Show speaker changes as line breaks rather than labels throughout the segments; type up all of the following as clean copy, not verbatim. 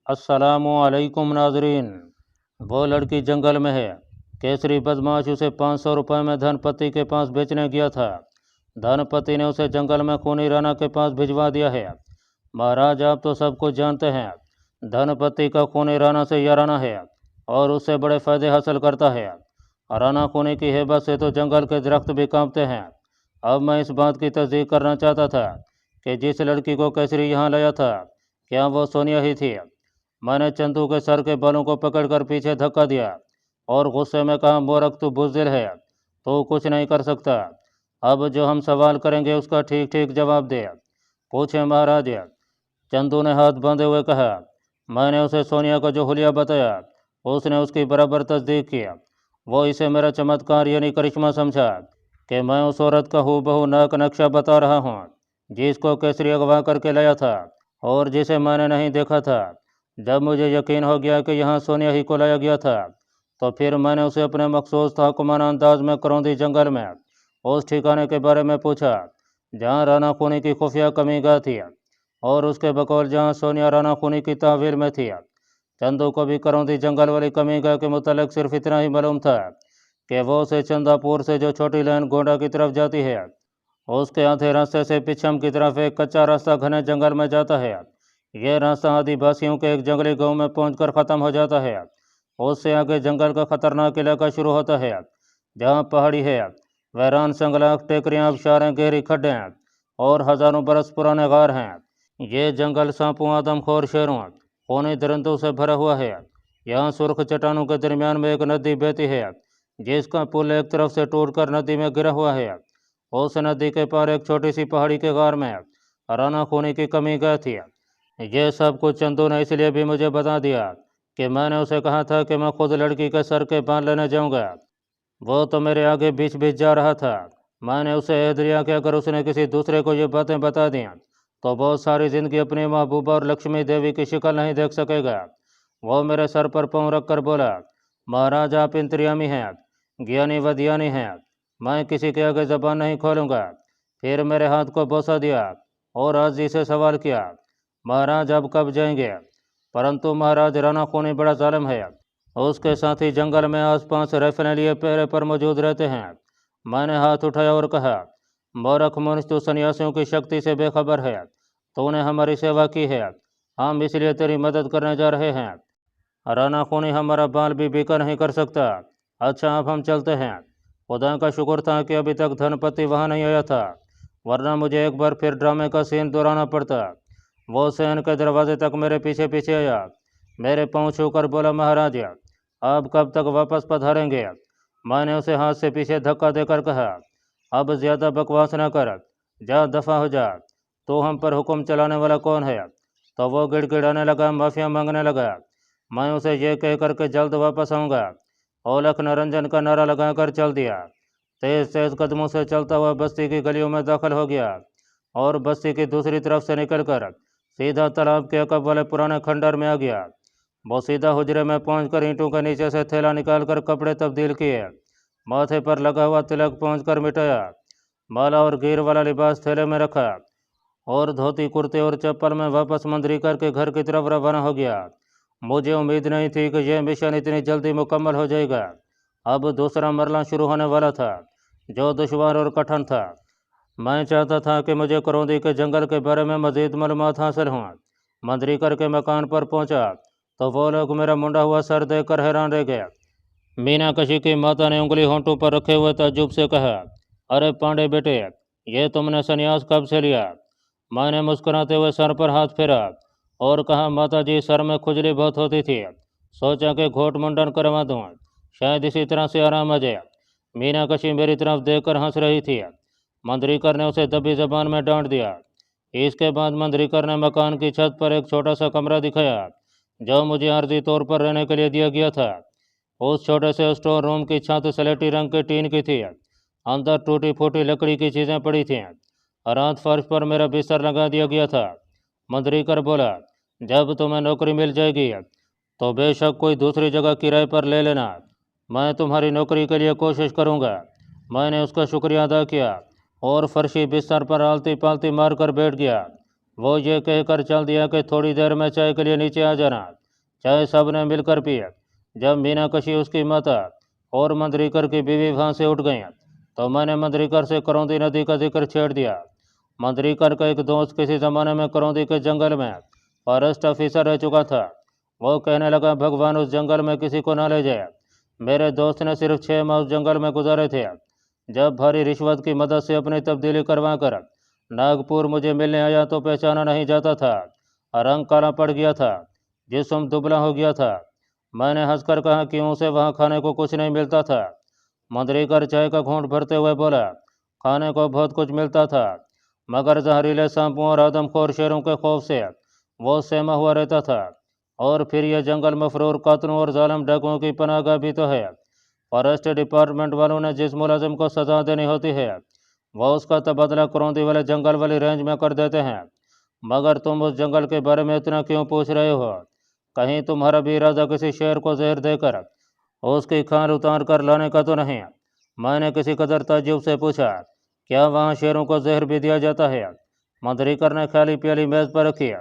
अस्सलामुअलैकुम नाजरीन। वो लड़की जंगल में है। केसरी बदमाश उसे 500 रुपये में धनपति के पास बेचने गया था। धनपति ने उसे जंगल में खूनी राणा के पास भिजवा दिया है। महाराज, आप तो सब कुछ जानते हैं। धनपति का खूनी राणा से याराना है और उससे बड़े फायदे हासिल करता है। राणा खूनी की हेबत से तो जंगल के दरख्त भी कांपते हैं। अब मैं इस बात की तस्दीक करना चाहता था कि जिस लड़की को केसरी यहाँ लाया था, क्या वो सोनिया ही थी। मैंने चंदू के सर के बालों को पकड़कर पीछे धक्का दिया और गुस्से में कहा, मूर्ख, तू बुज़दिल है, तो कुछ नहीं कर सकता। अब जो हम सवाल करेंगे उसका ठीक ठीक जवाब दे। पूछे महाराज। चंदू ने हाथ बांधे हुए कहा, मैंने उसे सोनिया का जो हुलिया बताया उसने उसकी बराबर तस्दीक किया। वो इसे मेरा चमत्कार यानी करिश्मा समझा कि मैं उस औरत का हूबहू नाक नक्शा बता रहा हूँ जिसको केसरी अगवा करके लाया था और जिसे मैंने नहीं देखा था। जब मुझे यकीन हो गया कि यहाँ सोनिया ही को लाया गया था, तो फिर मैंने उसे अपने मखसूस ताकुमाना अंदाज में करौंदी जंगल में उस ठिकाने के बारे में पूछा जहाँ राणा खूनी की खुफिया कमीगाह थी और उसके बकौल जहाँ सोनिया राणा खूनी की तहवील में थी। चंदू को भी करौंदी जंगल वाली कमीगाह के मुतालिक सिर्फ इतना ही मालूम था कि वो उसे चंदापुर से जो छोटी लाइन गोंडा की तरफ जाती है, उसके आधे रास्ते से पिछम की तरफ एक कच्चा रास्ता घने जंगल में जाता है। यह रास्ता आदिवासियों के एक जंगली गांव में पहुंचकर ख़त्म हो जाता है। उससे आगे जंगल का खतरनाक इलाका शुरू होता है जहां पहाड़ी है, वैरान संगलाख, टेकरियां, आबशारें, गहरी खड्डें और हजारों बरस पुराने गार हैं। ये जंगल सांपों, आदमखोर शेरों, खूनी दरिंदों से भरा हुआ है। यहाँ सुर्ख चट्टानों के दरमियान में एक नदी बहती है जिसका पुल एक तरफ से टूटकर नदी में गिरा हुआ है। उस नदी के पार एक छोटी सी पहाड़ी के गार में राणा खूनी की कमीगाह थी। ये सब कुछ चंदू ने इसलिए भी मुझे बता दिया कि मैंने उसे कहा था कि मैं खुद लड़की के सर के बाल लेने जाऊंगा। वो तो मेरे आगे बीच बीच जा रहा था। मैंने उसे कह दिया कि अगर उसने किसी दूसरे को ये बातें बता दी तो बहुत सारी ज़िंदगी अपनी महबूबा और लक्ष्मी देवी की शक्ल नहीं देख सकेगा। वो मेरे सर पर पाँव रख कर बोला, महाराज, आप इंतरियामी हैं, ज्ञानी वदियानी हैं, मैं किसी के आगे ज़बान नहीं खोलूँगा। फिर मेरे हाथ को बोसा दिया और आजी से सवाल किया, महाराज, अब कब जाएंगे। परंतु महाराज, राणा खूनी बड़ा जालिम है। उसके साथी जंगल में आसपास रहने लिए पहरे पर मौजूद रहते हैं। मैंने हाथ उठाया और कहा, मूर्ख मनुष्य, तू सन्यासियों की शक्ति से बेखबर है। तूने हमारी सेवा की है, हम इसलिए तेरी मदद करने जा रहे हैं। राणा खूनी हमारा बाल भी बीका नहीं कर सकता। अच्छा, अब हम चलते हैं। खुदा का शुक्र था कि अभी तक धनपति वहाँ नहीं आया था, वरना मुझे एक बार फिर ड्रामे का सीन दोहराना पड़ता। वो सहन के दरवाजे तक मेरे पीछे पीछे आया, मेरे पाँव छूकर बोला, महाराज, आप कब तक वापस पधारेंगे। मैंने उसे हाथ से पीछे धक्का देकर कहा, अब ज़्यादा बकवास न कर, जा दफ़ा हो जा। तो हम पर हुक्म चलाने वाला कौन है। तो वो गिड़गिड़ाने लगा, माफिया मांगने लगा। मैं उसे ये कह कर के जल्द वापस आऊँगा औलख निरंजन का नारा लगाकर चल दिया। तेज तेज कदमों से चलता हुआ बस्ती की गलियों में दाखिल हो गया और बस्ती की दूसरी तरफ से निकलकर सीधा तालाब के अकब वाले पुराने खंडर में आ गया। वो सीधा हुजरे में पहुंचकर ईंटों के नीचे से थैला निकालकर कपड़े तब्दील किए, माथे पर लगा हुआ तिलक पहुंचकर मिटाया, माला और गिर वाला लिबास थैले में रखा और धोती, कुर्ते और चप्पल में वापस मंदरी करके घर की तरफ रवाना हो गया। मुझे उम्मीद नहीं थी कि यह मिशन इतनी जल्दी मुकम्मल हो जाएगा। अब दूसरा मरला शुरू होने वाला था, जो दुश्वार और कठिन था। मैं चाहता था कि मुझे करौंदी के जंगल के बारे में मज़ीद मालूमात हासिल हों। मंदरी करके मकान पर पहुंचा तो वो लोग मेरा मुंडा हुआ सर देखकर हैरान रह गए। मीनाकशी की माता ने उंगली होंठों पर रखे हुए ताज्जुब से कहा, अरे पांडे बेटे, ये तुमने संन्यास कब से लिया। मैंने मुस्कुराते हुए सर पर हाथ फेरा और कहा, माता जी, सर में खुजली बहुत होती थी, सोचा कि घोट मुंडन करवा दूँ, शायद इसी तरह से आराम आ जाए। मीनाकशी मेरी तरफ देखकर हंस रही थी। मंदरीकर ने उसे दबी जबान में डांट दिया। इसके बाद मंदरीकर ने मकान की छत पर एक छोटा सा कमरा दिखाया जो मुझे आर्जी तौर पर रहने के लिए दिया गया था। उस छोटे से स्टोर रूम की छत स्लेटी रंग के टीन की थी। अंदर टूटी फूटी लकड़ी की चीज़ें पड़ी थीं। रात फर्श पर मेरा बिस्तर लगा दिया गया था। मंदरीकर बोला, जब तुम्हें नौकरी मिल जाएगी तो बेशक कोई दूसरी जगह किराए पर ले लेना, मैं तुम्हारी नौकरी के लिए कोशिश करूँगा। मैंने उसका शुक्रिया अदा किया और फर्शी बिस्तर पर आलती पालती मारकर बैठ गया। वो ये कहकर चल दिया कि थोड़ी देर में चाय के लिए नीचे आ जाना। चाय सब ने मिलकर पी। जब मीनाकशी, उसकी माता और मंदरीकर की बीवी वहां से उठ गई तो मैंने मंदरीकर से करौंदी नदी का जिक्र छेड़ दिया। मंदरीकर का एक दोस्त किसी जमाने में करौंदी के जंगल में फॉरेस्ट ऑफिसर रह चुका था। वो कहने लगा, भगवान उस जंगल में किसी को ना ले जाए। मेरे दोस्त ने सिर्फ 6 माह उस जंगल में गुजारे थे जब भारी रिश्वत की मदद से अपनी तब्दीली करवा कर नागपुर मुझे मिलने आया तो पहचाना नहीं जाता था। रंग काला पड़ गया था, जिस्म दुबला हो गया था। मैंने हंसकर कहा, क्यों से वहाँ खाने को कुछ नहीं मिलता था? मंदरीकर चाय का घूंट भरते हुए बोला, खाने को बहुत कुछ मिलता था, मगर जहरीले सांपों और आदमखोर शेरों के खौफ से वो सहमा हुआ रहता था। और फिर यह जंगल मफरूर कातलों और जालिम डाकुओं की पनाहगाह भी तो है। फॉरेस्ट डिपार्टमेंट वालों ने जिस मुलाजिम को सजा देनी होती है वह उसका तबादला करौंदी वाले जंगल वाली रेंज में कर देते हैं। मगर तुम उस जंगल के बारे में इतना क्यों पूछ रहे हो? कहीं तुम्हारा भी इरादा किसी शेर को जहर देकर उसकी खाल उतार कर लाने का तो नहीं? मैंने किसी कदर ताज्जुब से पूछा, क्या वहाँ शेरों को जहर भी दिया जाता है? मंदरीकर ने खाली प्याली मेज पर रखी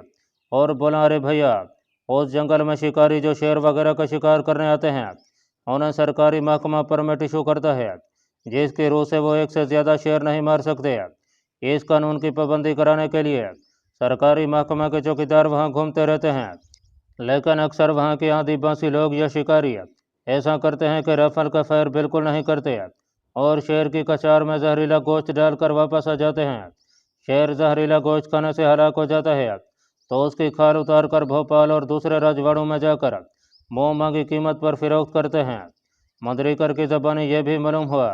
और बोला, अरे भैया, उस जंगल में शिकारी जो शेर वगैरह का शिकार करने आते हैं उन्हें सरकारी महकमा परमिट इशू करता है, जिसकी रूह से वो एक से ज़्यादा शेर नहीं मार सकते। इस कानून की पाबंदी कराने के लिए सरकारी महकमा के चौकीदार वहाँ घूमते रहते हैं, लेकिन अक्सर वहाँ के आदिवासी लोग या शिकारी ऐसा करते हैं कि रफल का फैर बिल्कुल नहीं करते और शेर की कचार में जहरीला गोश्त डालकर वापस आ जाते हैं। शेर जहरीला गोश्त खाने से हलाक हो जाता है तो उसकी खाल उतार कर भोपाल और दूसरे रजवाड़ों में जाकर मुँह मांगी कीमत पर फिरोख्त करते हैं। मंदरीकर की ज़बानी यह भी मालूम हुआ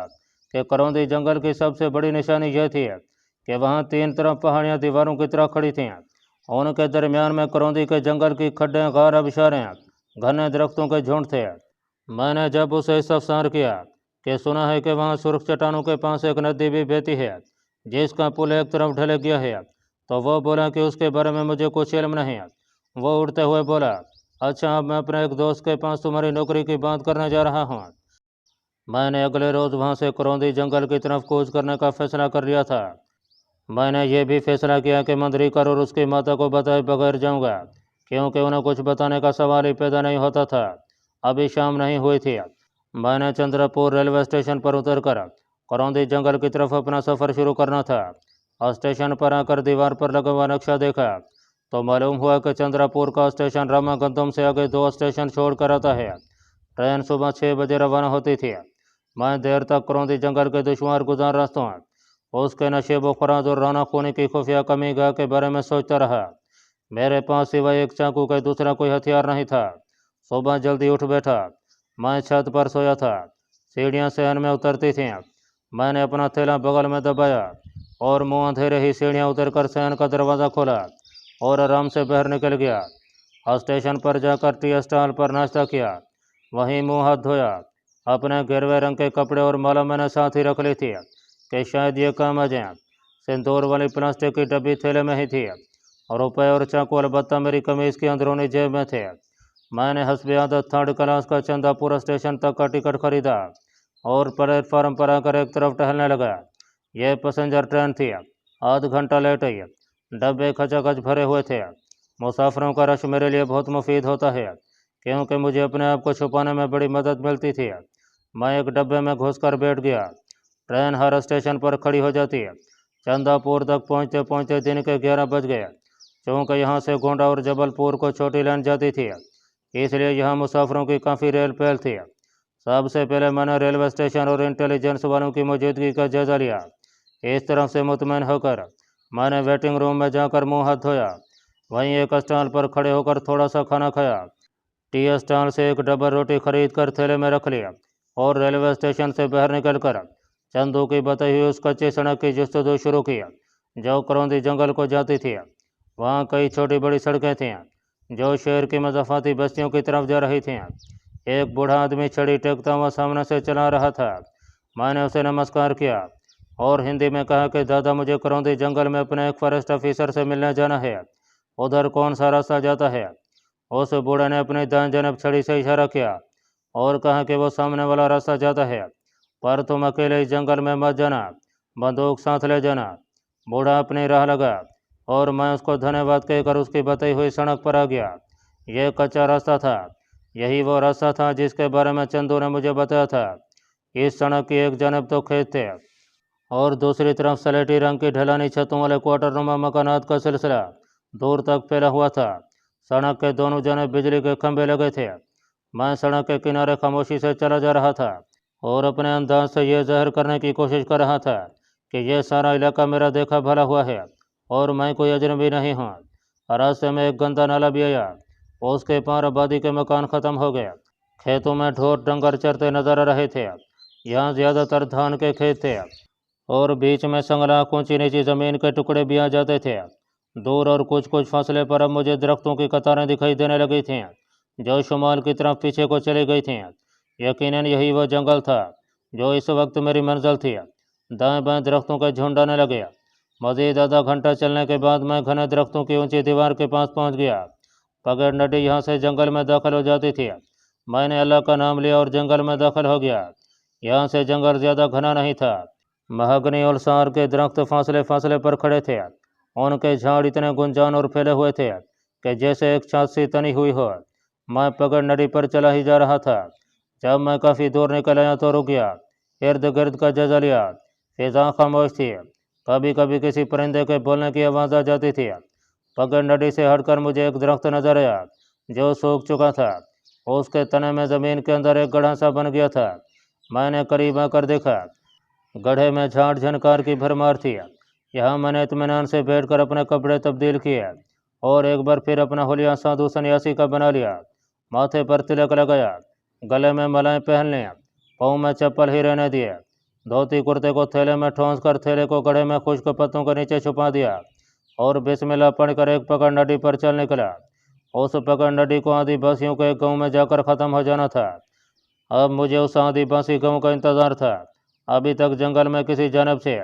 कि करौंदी जंगल की सबसे बड़ी निशानी यह थी कि वहाँ 3 तरफ पहाड़ियाँ दीवारों की तरह खड़ी थीं। उनके दरमियान में करौंदी के जंगल की खड्डें, गार, आबिशारें, घने दरख्तों के झुंड थे। मैंने जब उसे इस्तफसार किया कि सुना है कि वहाँ सुर्ख चट्टानों के पास एक नदी भी बहती है जिसका पुल एक तरफ ढल गया है, तो वो बोला कि उसके बारे में मुझे कुछ इल्म नहीं। वो उड़ते हुए बोला, अच्छा, अब मैं अपने एक दोस्त के पास तुम्हारी नौकरी की बात करने जा रहा हूँ। मैंने अगले रोज़ वहाँ से करौंदी जंगल की तरफ कूच करने का फैसला कर लिया था। मैंने यह भी फैसला किया कि मंदरीकर और उसकी माता को बताए बगैर जाऊँगा, क्योंकि उन्हें कुछ बताने का सवाल ही पैदा नहीं होता था। अभी शाम नहीं हुई थी। मैंने चंद्रपुर रेलवे स्टेशन पर उतरकर करौंदी जंगल की तरफ अपना सफ़र शुरू करना था। स्टेशन पर आकर दीवार पर लगा हुआ नक्शा देखा तो मालूम हुआ कि चंद्रपुर का स्टेशन रामागंदम से आगे 2 स्टेशन छोड़कर आता है। ट्रेन सुबह 6 बजे रवाना होती थी। मैं देर तक करौंदी जंगल के दुश्वार गुजार रास्तों, उसके नशेबो फराज और राना खूनी की खुफिया कमीगाह के बारे में सोचता रहा। मेरे पास सिवाय एक चाकू का दूसरा कोई हथियार नहीं था। सुबह जल्दी उठ बैठा। मैं छत पर सोया था। सीढ़ियाँ शहर में उतरती थीं। मैंने अपना थैला बगल में दबाया और मुँह अंधेरे ही सीढ़ियाँ उतरकर शहर का दरवाज़ा खोला और आराम से बाहर निकल गया। स्टेशन पर जाकर टी स्टॉल पर नाश्ता किया, वहीं मुँह हाथ धोया। अपने गिरवे रंग के कपड़े और माला मैंने साथ ही रख ली थी कि शायद ये काम आ जाए। सिंदूर वाली प्लास्टिक की डब्बी थैले में ही थी और रुपये और चाकू अलबत्ता मेरी कमीज़ की अंदरूनी जेब में थे। मैंने हस्बे आदत 3rd क्लास का चंदापुर स्टेशन तक का टिकट खरीदा और प्लेटफार्म पर आकर एक तरफ टहलने लगा। यह पैसेंजर ट्रेन थी। आध घंटा लेट आई। डब्बे खचाखच भरे हुए थे। मुसाफिरों का रश मेरे लिए बहुत मुफीद होता है क्योंकि मुझे अपने आप को छुपाने में बड़ी मदद मिलती थी। मैं एक डब्बे में घुसकर बैठ गया। ट्रेन हर स्टेशन पर खड़ी हो जाती है। चंदापुर तक पहुँचते पहुँचते दिन के 11 बज गए। चूँकि यहाँ से गोंडा और जबलपुर को छोटी लाइन जाती थी, इसलिए यहाँ मुसाफिरों की काफ़ी रेल पहल थी। सबसे पहले मैंने रेलवे स्टेशन और इंटेलिजेंस वालों की मौजूदगी का जायजा लिया। इस तरफ से मुतमईन होकर मैंने वेटिंग रूम में जाकर मुँह हाथ धोया। वहीं एक स्टॉल पर खड़े होकर थोड़ा सा खाना खाया। टी स्टॉल से एक डबल रोटी खरीद कर थैले में रख लिया और रेलवे स्टेशन से बाहर निकलकर चंदू की बताई हुई उस कच्ची सड़क की जस्तजू शुरू किया जो करौंदी जंगल को जाती थी। वहाँ कई छोटी बड़ी सड़कें थीं जो शहर की मज़ाफ़ाती बस्तियों की तरफ जा रही थीं। एक बूढ़ा आदमी छड़ी टेकता हुआ सामने से चला रहा था। मैंने उसे नमस्कार किया और हिंदी में कहा कि दादा, मुझे करौंदी जंगल में अपने एक फॉरेस्ट ऑफिसर से मिलने जाना है। उधर कौन सा रास्ता जाता है? उस बूढ़े ने अपनी दाएं जानब छड़ी से इशारा किया और कहा कि वो सामने वाला रास्ता जाता है, पर तुम अकेले इस जंगल में मत जाना, बंदूक साथ ले जाना। बूढ़ा अपनी राह लगा और मैं उसको धन्यवाद कहकर उसकी बताई हुई सड़क पर आ गया। यह कच्चा रास्ता था। यही वो रास्ता था जिसके बारे में चंदू ने मुझे बताया था। इस सड़क की एक जानब तो खेत थे और दूसरी तरफ सलेटी रंग की ढलानी छतों वाले क्वार्टरनुमा मकानात का सिलसिला दूर तक फैला हुआ था। सड़क के दोनों जानब बिजली के खंभे लगे थे। मैं सड़क के किनारे खामोशी से चला जा रहा था और अपने अंदाज से यह जाहिर करने की कोशिश कर रहा था कि यह सारा इलाका मेरा देखा भला हुआ है और मैं कोई अजनबी नहीं हूँ। रास्ते में एक गंदा नाला भी आया। उसके पार आबादी के मकान ख़त्म हो गए। खेतों में ढोर डंगर चरते नजर आ रहे थे। यहाँ ज़्यादातर धान के खेत थे और बीच में संगला ऊंची नीची ज़मीन के टुकड़े भी आ जाते थे। दूर और कुछ कुछ फासले पर अब मुझे दरख्तों की कतारें दिखाई देने लगी थीं जो शुमाल की तरफ पीछे को चली गई थीं। यकीनन यही वह जंगल था जो इस वक्त मेरी मंजिल थी। दाएं बाएं दरख्तों के झुंड आने लगे। मजीद आधा घंटा चलने के बाद मैं घने दरख्तों की ऊंची दीवार के पास पहुंच गया। पगड़ नदी यहाँ से जंगल में दाखिल हो जाती थी। मैंने अल्लाह का नाम लिया और जंगल में दाखिल हो गया। यहाँ से जंगल ज़्यादा घना नहीं था। महागनी और सार के दरख्त फासले फासले पर खड़े थे। उनके झाड़ इतने गुंजान और फैले हुए थे कि जैसे एक छात सी तनी हुई हो। मैं पगड़ नदी पर चला ही जा रहा था। जब मैं काफ़ी दूर निकल आया तो रुक गया। इर्द गिर्द का जायजा लिया। फिजा खामोश थी। कभी कभी किसी परिंदे के बोलने की आवाज़ आ जाती थी। पगड़ नदी से हटकर मुझे एक दरख्त नजर आया जो सूख चुका था। उसके तने में ज़मीन के अंदर एक गड्ढा सा बन गया था। मैंने करीब आकर देखा। गड्ढे में झाड़ झनकार की भरमार थी। यहाँ मैंने इत्मीनान से बैठकर अपने कपड़े तब्दील किए और एक बार फिर अपना हुलिया साधु सन्यासी का बना लिया। माथे पर तिलक लगाया, गले में मालाएं पहन ली, पाँव में चप्पल ही रहने दिए। धोती कुर्ते को थैले में ठोंस कर थैले को गड्ढे में खुश्क पत्तों के नीचे छुपा दिया और बिस्मिल्लाह पढ़कर एक पकड़ नदी पर चल निकला। उस पकड़ नदी को आदिवासियों के एक गाँव में जाकर ख़त्म हो जाना था। अब मुझे उस आदिवासी गाँव का इंतज़ार था। अभी तक जंगल में किसी जानब से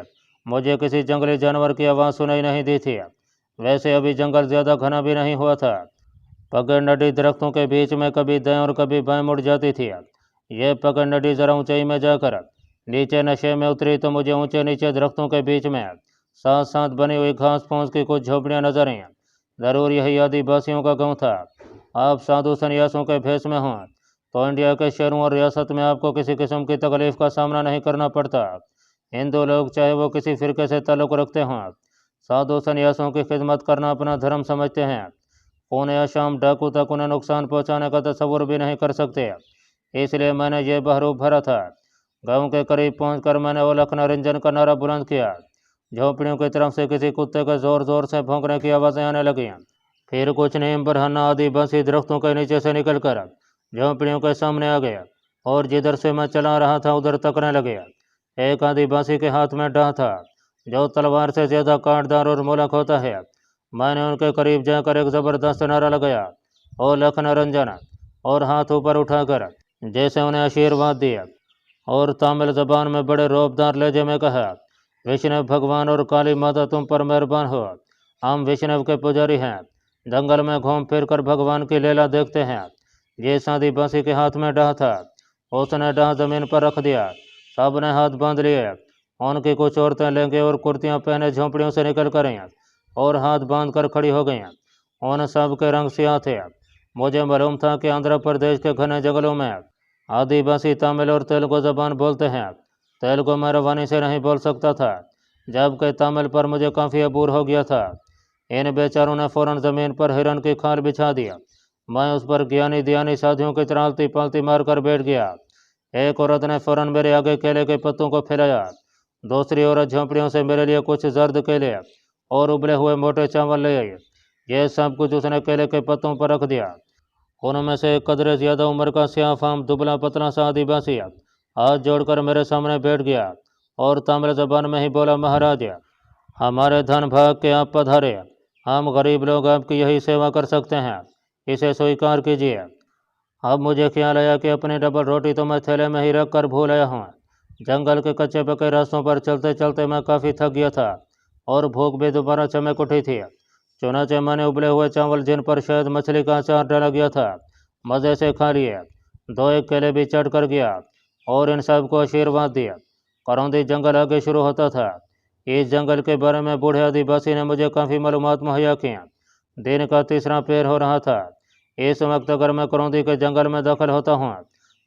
मुझे किसी जंगली जानवर की आवाज़ सुनाई नहीं दी थी। वैसे अभी जंगल ज़्यादा घना भी नहीं हुआ था। पगड़ नदी दरख्तों के बीच में कभी दाएं और कभी बाएं मुड़ जाती थी। यह पगड़ नदी ज़रा ऊंचाई में जाकर नीचे नशे में उतरी तो मुझे ऊंचे नीचे दरख्तों के बीच में साथ साथ बनी हुई घास फूस की कुछ झोपड़ियाँ नजर आईं। ज़रूर यही आदिवासियों का गाँव था। आप साधु संन्यासों के भेष में हों तो इंडिया के शहरों और रियासत में आपको किसी किस्म की तकलीफ का सामना नहीं करना पड़ता। हिंदू लोग चाहे वो किसी फ़िरके से ताल्लुक़ रखते हों, साधु संन्यासों की खिदमत करना अपना धर्म समझते हैं। खून या शाम डाकू तक उन्हें नुकसान पहुंचाने का तस्वुर भी नहीं कर सकते। इसलिए मैंने ये बहरूप भरा था। गांव के करीब पहुंचकर मैंने ओ लखना रंजन का नारा बुलंद किया। झोंपड़ियों की तरफ से किसी कुत्ते के ज़ोर ज़ोर से भौंकने की आवाज़ें आने लगीं। फिर कुछ नीम बरहाना आदिवासी दरख्तों के नीचे से निकलकर झोंपड़ियों के सामने आ गया और जिधर से मैं चला रहा था उधर तकने लगे। एक आदिवासी के हाथ में डाह था जो तलवार से ज़्यादा कांटदार और मोलक होता है। मैंने उनके करीब जाकर एक ज़बरदस्त नारा लगाया, ओ लखना रंजन, और हाथ ऊपर उठाकर जैसे उन्हें आशीर्वाद दिया और तमिल ज़बान में बड़े रौबदार लहजे में कहा, विष्णु भगवान और काली माता तुम पर मेहरबान हो। हम विष्णु के पुजारी हैं। जंगल में घूम फिर कर भगवान की लीला देखते हैं। जिस आदिवासी के हाथ में डाह था उसने डाह जमीन पर रख दिया। सब ने हाथ बांध लिए। उनकी कुछ औरतें लहंगे और कुर्तियाँ पहने झोंपड़ियों से निकल कर आईं और हाथ बांध कर खड़ी हो गईं। उन सब के रंग सियाह थे। मुझे मालूम था कि आंध्र प्रदेश के घने जंगलों में आदिवासी तमिल और तेलुगु ज़बान बोलते हैं। तेलुगु मैं रवानी से नहीं बोल सकता था, जबकि तमिल पर मुझे काफ़ी अबूर हो गया था। इन बेचारों ने फ़ौरन ज़मीन पर हिरन की खाल बिछा दिया। मैं उस पर ज्ञानी दियानी साधियों की तरह आलती पालती मार कर बैठ गया। एक औरत ने फ़ौरन मेरे आगे केले के पत्तों को फैलाया। दूसरी औरत झोंपड़ियों से मेरे लिए कुछ जर्द केले और उबले हुए मोटे चावल ले आई। यह सब कुछ उसने केले के पत्तों पर रख दिया। उनमें से एक कदरे ज़्यादा उम्र का स्याह फाम दुबला पतला सा आदिवासी हाथ जोड़कर मेरे सामने बैठ गया और तमिल ज़बान में ही बोला, महाराज, हमारे धन भाग के आप पधारे। हम गरीब लोग आपकी यही सेवा कर सकते हैं, इसे स्वीकार कीजिए। अब मुझे ख्याल आया कि अपनी डबल रोटी तो मैं थैले में ही रख कर भूल आया हूँ। जंगल के कच्चे पक्के रास्तों पर चलते चलते मैं काफ़ी थक गया था और भूख भी दोबारा चमक उठी थी। चुनाचे मैंने उबले हुए चावल जिन पर शायद मछली का अचार डाला गया था मज़े से खा लिए। दो एक केले भी चढ़ कर गया और इन सब को आशीर्वाद दिया। करौंदी जंगल आगे शुरू होता था। इस जंगल के बारे में बूढ़े आदिवासी ने मुझे काफ़ी मालूमात मुहैया की। दिन का तीसरा पहर हो रहा था। इस वक्त अगर मैं करौंदी के जंगल में दाखिल होता हूँ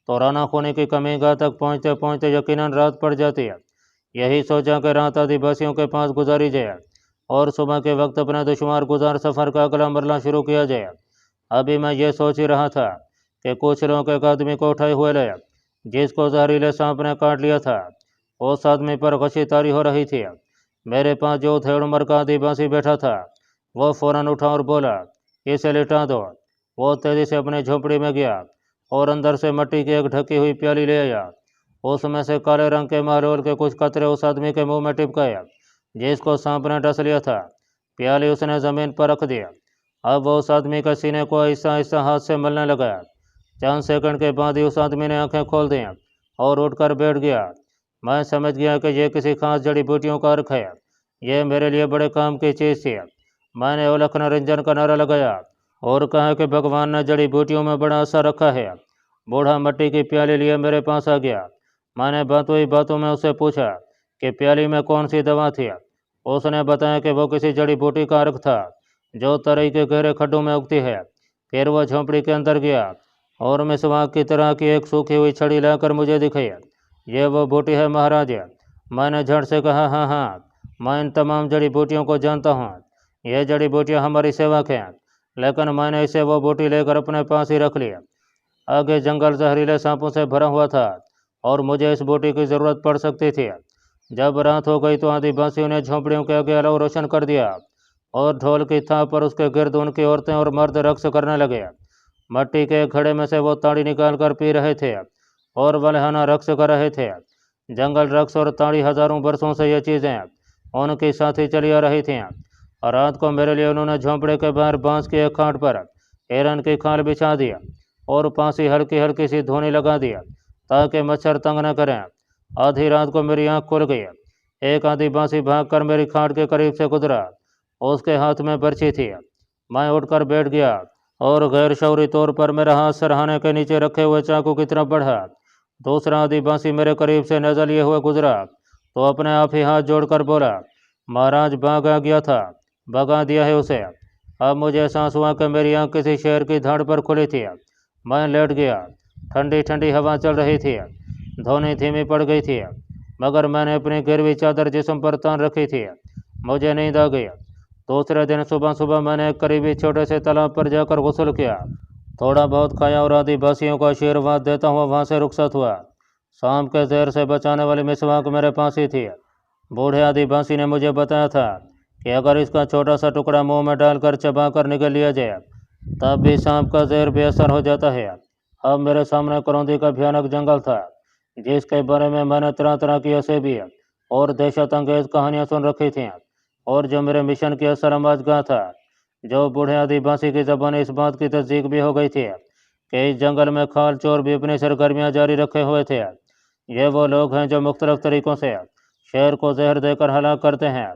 तो राना खूनी की कमीगाह तक पहुँचते पहुँचते यकीनन रात पड़ जाती है। यही सोचा कि रात आदिवासियों के पास गुजारी जाए और सुबह के वक्त अपने दुश्वार गुजार सफ़र का अगला मरला शुरू किया जाए। अभी मैं ये सोच ही रहा था कि कुछ लोग एक आदमी को उठाए हुए ले, जिसको जहरीले सांप ने काट लिया था। उस आदमी पर गशी तारी हो रही थी। मेरे पास जो थे उम्र का आदिवासी बैठा था, वो फौरन उठा और बोला, इसे लिटा दो। वो तेजी से अपनी झोपड़ी में गया और अंदर से मिट्टी की एक ढकी हुई प्याली ले आया। उसमें से काले रंग के महलोल के कुछ कतरे उस आदमी के मुंह में टिपकाए, जिसको सांप ने डस लिया था। प्याली उसने ज़मीन पर रख दिया। अब वो उस आदमी के सीने को ऐसा ऐसा हाथ से मलने लगा। चंद सेकंड के बाद ही उस आदमी ने आंखें खोल दी और उठकर बैठ गया। मैं समझ गया कि यह किसी खास जड़ी बूटियों का अर्क है। यह मेरे लिए बड़े काम की चीज़ थी। मैंने उलख निरंजन का नारा लगाया और कहा कि भगवान ने जड़ी बूटियों में बड़ा असर रखा है। बूढ़ा मिट्टी की प्याली लिए मेरे पास आ गया। मैंने बातों ही बातों में उससे पूछा कि प्याली में कौन सी दवा थी। उसने बताया कि वो किसी जड़ी बूटी का अर्क था जो तराई के गहरे खड्डों में उगती है। फिर वह झोंपड़ी के अंदर गया और मिसवाक की तरह की एक सूखी हुई छड़ी लाकर मुझे दिखाई। ये वो बूटी है महाराज। मैंने झट से कहा, हाँ हाँ, मैं इन तमाम जड़ी बूटियों को जानता हूँ। यह जड़ी बूटियाँ हमारी सेवक हैं, लेकिन मैंने इसे वो बूटी लेकर अपने पास ही रख लिया। आगे जंगल जहरीले सांपों से भरा हुआ था और मुझे इस बूटी की ज़रूरत पड़ सकती थी। जब रात हो गई तो आदिवासियों ने झोंपड़ियों के आगे अलाव रोशन कर दिया और ढोल की थाप पर उसके गिर्द उनकी औरतें और मर्द रक्स करने लगे। मिट्टी के घड़े में से वो ताड़ी निकाल कर पी रहे थे और वल्हाना रक्स कर रहे थे। जंगल रक्स और ताड़ी हजारों बरसों से ये चीज़ें उनकी साथी चली आ रही थीं। रात को मेरे लिए उन्होंने झोंपड़े के बाहर बांस की एक खाट पर हिरन की खाल बिछा दिया और पासी हल्की हल्की सी धुनी लगा दिया ताकि मच्छर तंग न करें। आधी रात को मेरी आंख खुल गई। एक आदिवासी भागकर मेरी खाट के करीब से गुजरा। उसके हाथ में बर्छी थी। मैं उठकर बैठ गया और गैर शौरी तौर पर मेरा हाथ सरहाने के नीचे रखे हुए चाकू की तरफ बढ़ा। दूसरा आदिवासी मेरे करीब से नजर लिए हुए गुजरा तो अपने आप ही हाथ जोड़कर बोला, महाराज भागा गया था, भगा दिया है उसे। अब मुझे एहसास हुआ कि मेरी आंख किसी शेर की धड़ पर खुली थी। मैं लेट गया। ठंडी ठंडी हवा चल रही थी। धुनी धीमी पड़ गई थी, मगर मैंने अपनी गिरवी चादर जिस्म पर तान रखी थी। मुझे नींद आ गई। दूसरे दिन सुबह सुबह मैंने एक करीबी छोटे से तालाब पर जाकर गुस्ल किया, थोड़ा बहुत खाया और आदिवासियों को आशीर्वाद देता हुआ वहाँ से रुखसत हुआ। शाम के जहर से बचाने वाली मिसवाक मेरे पास ही थी। बूढ़े आदिवासी ने मुझे बताया था कि अगर इसका छोटा सा टुकड़ा मुंह में डालकर चबा कर निकल लिया जाए तब भी सांप का जहर बेअसर हो जाता है। अब मेरे सामने करौंदी का भयानक जंगल था, जिसके बारे में मैंने तरह तरह की असेबी और दहशत अंगेज कहानियाँ सुन रखी थीं और जो मेरे मिशन की असर आमाजगाह था। जो बूढ़े आदिवासी की ज़बान इस बात की तस्दीक भी हो गई थी कि इस जंगल में खाल चोर भी अपनी सरगर्मियाँ जारी रखे हुए थे। ये वो लोग हैं जो मुख्तलिफ तरीक़ों से शेर को जहर देकर हलाक करते हैं,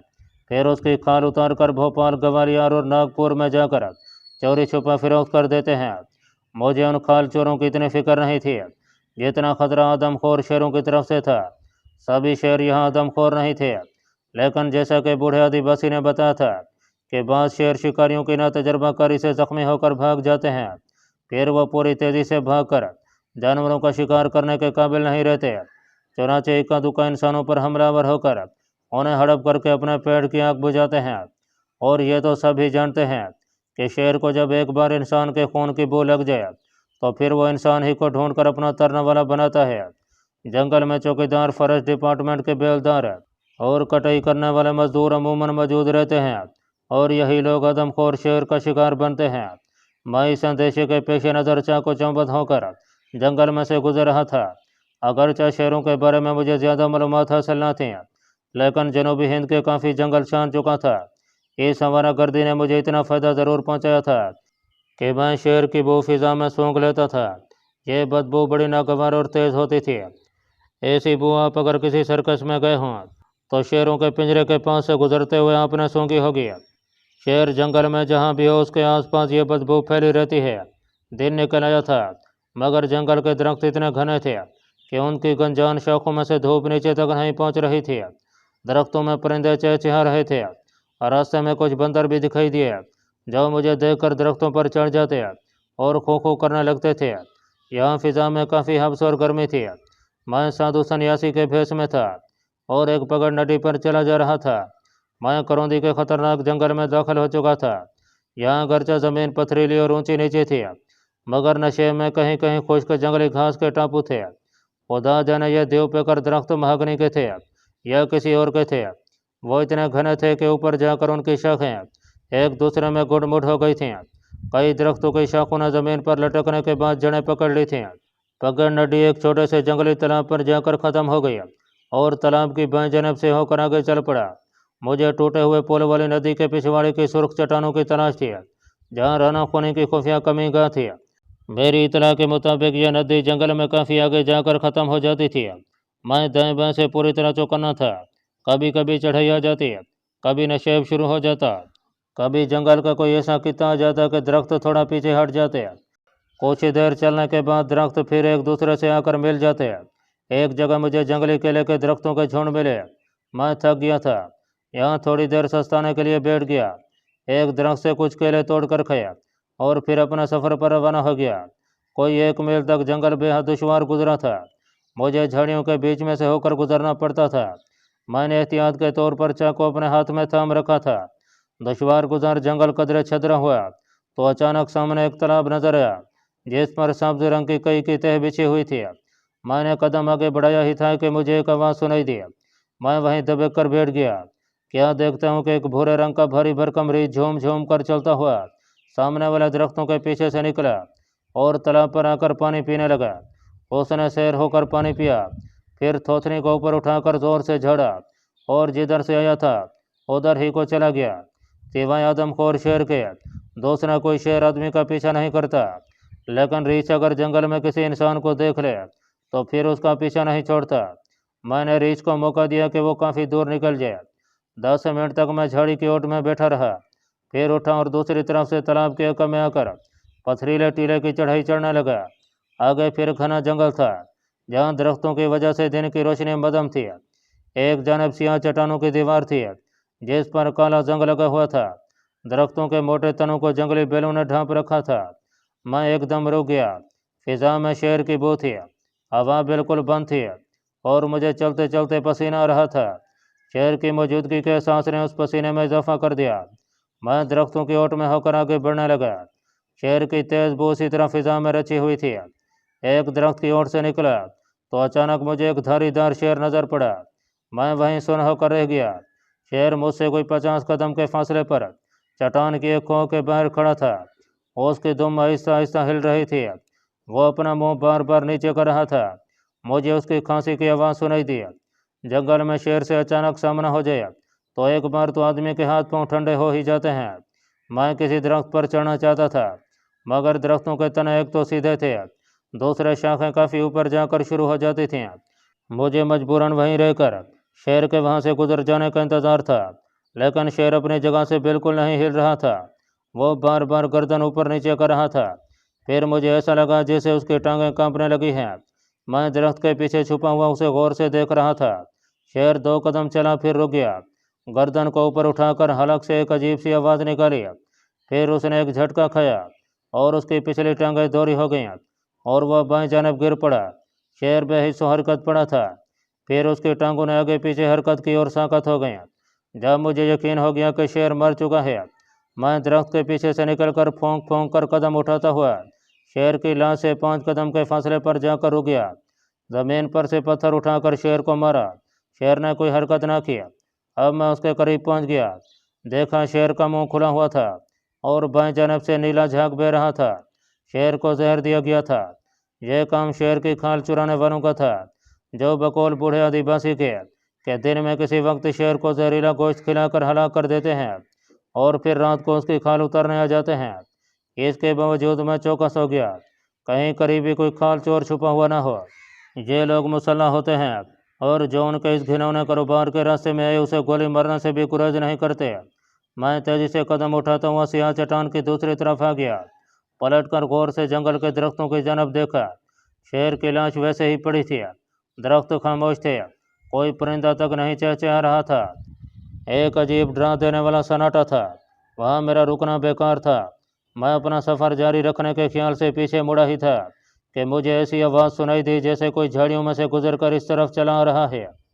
फिर उसकी खाल उतार कर भोपाल, ग्वालियर और नागपुर में जाकर चोरी छुपा फरोख्त कर देते हैं। मुझे उन खाल चोरों की इतनी फिक्र नहीं थी जितना खतरा आदमखोर शेरों की तरफ से था। सभी शेर यहाँ आदमखोर नहीं थे, लेकिन जैसा कि बूढ़े आदिवासी ने बताया था कि बाज़ शेर शिकारियों की नातजुर्बाकारी से ज़ख्मी होकर भाग जाते हैं, फिर वो पूरी तेज़ी से भागकर जानवरों का शिकार करने के काबिल नहीं रहते। चुनाचे इक्का दुक्का इंसानों पर हमलावर होकर उन्हें हड़प करके अपने पेट की आग बुझाते हैं। और ये तो सभी जानते हैं कि शेर को जब एक बार इंसान के खून की बू लग जाए तो फिर वो इंसान ही को ढूंढकर अपना तरने वाला बनाता है। जंगल में चौकीदार, फॉरेस्ट डिपार्टमेंट के बेलदार और कटाई करने वाले मजदूर अमूमन मौजूद रहते हैं और यही लोग आदमखोर शेर का शिकार बनते हैं। मैं इस अंदेशे के पेश नज़र चाको चौबंद होकर जंगल में से गुजर रहा था। अगरचे शेरों के बारे में मुझे ज़्यादा मालूमात हासिल न थी, लेकिन जनूबी हिंद के काफ़ी जंगल छान चुका था। इस हवारा गर्दी ने मुझे इतना फ़ायदा ज़रूर पहुँचाया था कि मैं शेर की बू फिज़ा में सूंघ लेता था। ये बदबू बड़ी नागवार और तेज़ होती थी। ऐसी बू आप अगर किसी सर्कस में गए हों तो शेरों के पिंजरे के पास से गुजरते हुए आपने सूंघी होगी। शेर जंगल में जहाँ भी हो उसके आसपास ये बदबू फैली रहती है। दिन निकल आया था, मगर जंगल के दरख्त इतने घने थे कि उनकी गंजान शाखों में से धूप नीचे तक नहीं पहुँच रही थी। दरख्तों में परिंदे चहचहा रहे थे और रास्ते में कुछ बंदर भी दिखाई दिए जो मुझे देखकर दरख्तों पर चढ़ जाते और खो खो करने लगते थे। यहाँ फिजा में काफ़ी हब्स और गर्मी थी। मैं साधु सन्यासी के भेष में था और एक पगड़ नदी पर चला जा रहा था। मैं करौंदी के खतरनाक जंगल में दाखिल हो चुका था। यहाँ गर्चा ज़मीन पथरीली और ऊंची नीचे थी, मगर नशे में कहीं कहीं खुश्क जंगली घास के टापू थे। खुदा जाने ये देव पेकर दरख्त महागनी के थे या किसी और के थे। वो इतने घने थे कि ऊपर जाकर उनकी शाखें एक दूसरे में गुड़मुड़ हो गई थीं। कई दरख्तों की शाखों ने ज़मीन पर लटकने के बाद जड़ें पकड़ ली थीं। पगड़ नदी एक छोटे से जंगली तालाब पर जाकर ख़त्म हो गई और तालाब की बाएं जानब से होकर आगे चल पड़ा। मुझे टूटे हुए पुल वाली नदी के पिछवाड़े की सुर्ख चट्टानों की तलाश थी, जहाँ राना खूनी की खुफिया कमी गाह थी। मेरी इतला के मुताबिक यह नदी जंगल में काफ़ी आगे जाकर ख़त्म हो जाती थी। मैं दाएं बाएं से पूरी तरह चौकन्ना था। कभी कभी चढ़ाई आ जाती, कभी नशेब शुरू हो जाता, कभी जंगल का कोई ऐसा किस्सा आ जाता कि दरख्त थोड़ा पीछे हट जाते। कुछ देर चलने के बाद दरख्त फिर एक दूसरे से आकर मिल जाते। एक जगह मुझे जंगली केले के दरख्तों के झुंड मिले। मैं थक गया था, यहाँ थोड़ी देर सस्ताने के लिए बैठ गया। एक दरख्त से कुछ केले तोड़कर खाया और फिर अपना सफ़र पर रवाना हो गया। कोई 1 मील तक जंगल बेहद दुश्वार गुजरा था। मुझे झाड़ियों के बीच में से होकर गुजरना पड़ता था। मैंने एहतियात के तौर पर चाकू अपने हाथ में थाम रखा था। दुश्वार गुजार जंगल कदरे छदरा हुआ तो अचानक सामने एक तालाब नजर आया, जिस पर सब्ज रंग की कई की तह बिछी हुई थी। मैंने कदम आगे बढ़ाया ही था कि मुझे एक आवाज़ सुनाई दी। मैं वहीं दबक कर बैठ गया। क्या देखता हूँ कि एक भूरे रंग का भारी भरकम रीछ झूम झूम कर चलता हुआ सामने वाले दरख्तों के पीछे से निकला और तालाब पर आकर पानी पीने लगा। उसने सैर होकर पानी पिया, फिर थोथनी को ऊपर उठाकर जोर से झाड़ा और जिधर से आया था उधर ही को चला गया। सिवाय आदमखोर शेर के दूसरा कोई शेर आदमी का पीछा नहीं करता, लेकिन रीछ अगर जंगल में किसी इंसान को देख ले तो फिर उसका पीछा नहीं छोड़ता। मैंने रीछ को मौका दिया कि वो काफ़ी दूर निकल जाए। 10 मिनट तक मैं झाड़ी की ओट में बैठा रहा, फिर उठा और दूसरी तरफ से तालाब के एक में आकर पथरीले टीले की चढ़ाई चढ़ने लगा। आगे फिर घना जंगल था, जहाँ दरख्तों की वजह से दिन की रोशनी मध्यम थी। एक जानब सियाह चट्टानों की दीवार थी, जिस पर काला जंग लगा हुआ था। दरख्तों के मोटे तनों को जंगली बैलों ने ढांप रखा था। मैं एकदम रुक गया। फिजा में शेर की बू थी, हवा बिल्कुल बंद थी और मुझे चलते चलते पसीना आ रहा था। शेर की मौजूदगी के एहसास ने उस पसीने में इजाफा कर दिया। मैं दरख्तों की ओट में होकर आगे बढ़ने लगा। शेर की तेज़ बू उसी तरह फिजा में रची हुई थी। एक दरख्त की ओट से निकला तो अचानक मुझे एक धारीदार शेर नज़र पड़ा। मैं वहीं सुन्न होकर रह गया। शेर मुझसे कोई 50 कदम के फासले पर चट्टान की एक खोह के बाहर खड़ा था। उसकी दुम आहिस्ता आहिस्ता हिल रही थी। वो अपना मुंह बार बार नीचे कर रहा था। मुझे उसकी खांसी की आवाज़ सुनाई दी। जंगल में शेर से अचानक सामना हो जाए तो एक बार तो आदमी के हाथ पांव ठंडे हो ही जाते हैं। मैं किसी दरख्त पर चढ़ना चाहता था, मगर दरख्तों के तने एक तो सीधे थे, दूसरे शाखें काफ़ी ऊपर जाकर शुरू हो जाती थीं। मुझे मजबूरन वहीं रहकर शेर के वहाँ से गुजर जाने का इंतज़ार था, लेकिन शेर अपनी जगह से बिल्कुल नहीं हिल रहा था। वो बार बार गर्दन ऊपर नीचे कर रहा था। फिर मुझे ऐसा लगा जैसे उसकी टांगें कांपने लगी हैं। मैं दरख्त के पीछे छुपा हुआ उसे गौर से देख रहा था। शेर 2 कदम चला, फिर रुक गया। गर्दन को ऊपर उठाकर हलक से एक अजीब सी आवाज़ निकाली। फिर उसने एक झटका खाया और उसकी पिछली टांगें दोहरी हो गईं और वह बाएं जानब गिर पड़ा। शेर बेहिस्सो हरकत पड़ा था। फिर उसकी टांगों ने आगे पीछे हरकत की और साकत हो गईं। जब मुझे यकीन हो गया कि शेर मर चुका है, मैं दरख्त के पीछे से निकलकर फोंक फोंक कर कदम उठाता हुआ शेर की लाश से 5 कदम के फासले पर जाकर रुक गया। ज़मीन पर से पत्थर उठाकर शेर को मारा। शेर ने कोई हरकत ना की। अब मैं उसके करीब पहुंच गया। देखा शेर का मुंह खुला हुआ था और बाएं जानब से नीला झाग बह रहा था। शेर को जहर दिया गया था। यह काम शेर की खाल चुराने वालों का था, जो बकौल बूढ़े आदिवासी के दिन में किसी वक्त शेर को जहरीला गोश्त खिलाकर हलाक कर देते हैं और फिर रात को उसकी खाल उतारने आ जाते हैं। इसके बावजूद मैं चौकस हो गया, कहीं करीबी कोई खाल चोर छुपा हुआ ना हो। ये लोग मुसल्लह होते हैं और जो उनके इस घिनौने कारोबार के रास्ते में आए उसे गोली मारने से भी गुरेज नहीं करते। मैं तेजी से कदम उठाता हुआ सियाह चट्टान की दूसरी तरफ आ गया। पलटकर गौर से जंगल के दरख्तों की जानब देखा। शेर की लाश वैसे ही पड़ी थी। दरख्त खामोश थे, कोई परिंदा तक नहीं चहचहा रहा था। एक अजीब डरा देने वाला सन्नाटा था। वहाँ मेरा रुकना बेकार था। मैं अपना सफ़र जारी रखने के ख्याल से पीछे मुड़ा ही था कि मुझे ऐसी आवाज़ सुनाई दी जैसे कोई झाड़ियों में से गुजर कर इस तरफ चला आ रहा है।